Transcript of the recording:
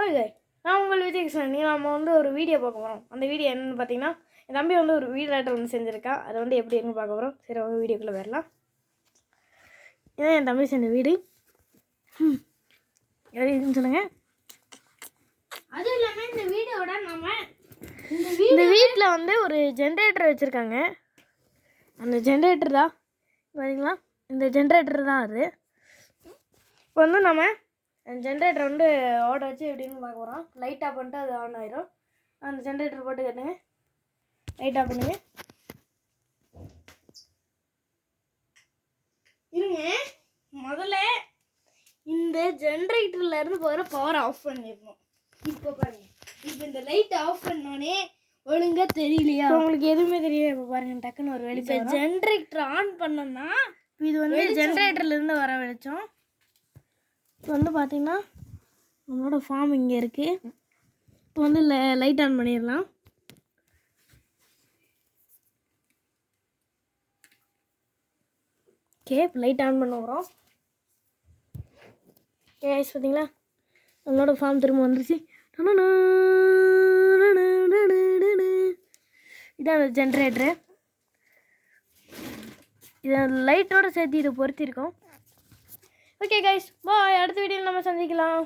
Hi காய், நான் உங்கள் விஜயகிருஷ்ணன். நம்ம வந்து ஒரு வீடியோ பார்க்க போகிறோம். அந்த வீடியோ என்னென்னு பார்த்தீங்கன்னா, என் தம்பி வந்து ஒரு வீடியோட்டர் ஒன்று செஞ்சுருக்கான். அதை வந்து எப்படி இருக்குன்னு பார்க்க போகிறோம். சரி, அவங்க வீடியோக்குள்ளே வரலாம். இதான் என் தம்பி செஞ்ச வீடு. எப்படி இருக்குன்னு சொல்லுங்கள். அதுவும் இல்லாமல் இந்த வீடியோட நம்ம இந்த வீட்டில் வந்து ஒரு ஜென்ரேட்டர் வச்சுருக்காங்க. அந்த ஜென்ரேட்டர் தான் பார்த்தீங்களா, இந்த ஜென்ரேட்டர் தான் அது. இப்போ வந்து நம்ம ஜென்ரேட்டர் வந்து ஓட வச்சு எப்படின்னு பார்க்க போகிறோம். லைட் ஆஃப் பண்ணிட்டு அது ஆன் ஆயிரும். அந்த ஜென்ரேட்டர் போட்டு கட்டுங்க. லைட் ஆஃப் பண்ணுங்க. இருங்க, முதல்ல இந்த ஜென்ரேட்டர்லேருந்து போகிற பவர் ஆஃப் பண்ணிடணும். இப்போ பாருங்க, இப்போ இந்த லைட் ஆஃப் பண்ணோடனே ஒழுங்காக தெரியலையா? உங்களுக்கு எதுவுமே தெரியல. இப்போ பாருங்க, டக்குன்னு ஒரு வெளிச்சம். இப்போ ஜென்ரேட்டர் ஆன் பண்ணோம்னா இது வந்து ஜென்ரேட்டர்லேருந்து வர வெளிச்சம். இப்போ வந்து பார்த்தீங்கன்னா நம்மளோட ஃபார்ம் இங்கே இருக்குது. இப்போ வந்து லைட் ஆன் பண்ணிடலாம். ஓகே, இப்போ லைட் ஆன் பண்ண போகிறோம். கேஸ் பார்த்தீங்களா, நம்மளோட ஃபார்ம் திரும்ப வந்துருச்சு. இதான் அந்த ஜென்ரேட்டரு. இதை லைட்டோடு சேர்த்து இதை பொருத்திருக்கோம். ஓகே கைஸ், பாய். அடுத்த வீடியோவில் நம்ம சந்திக்கலாம்.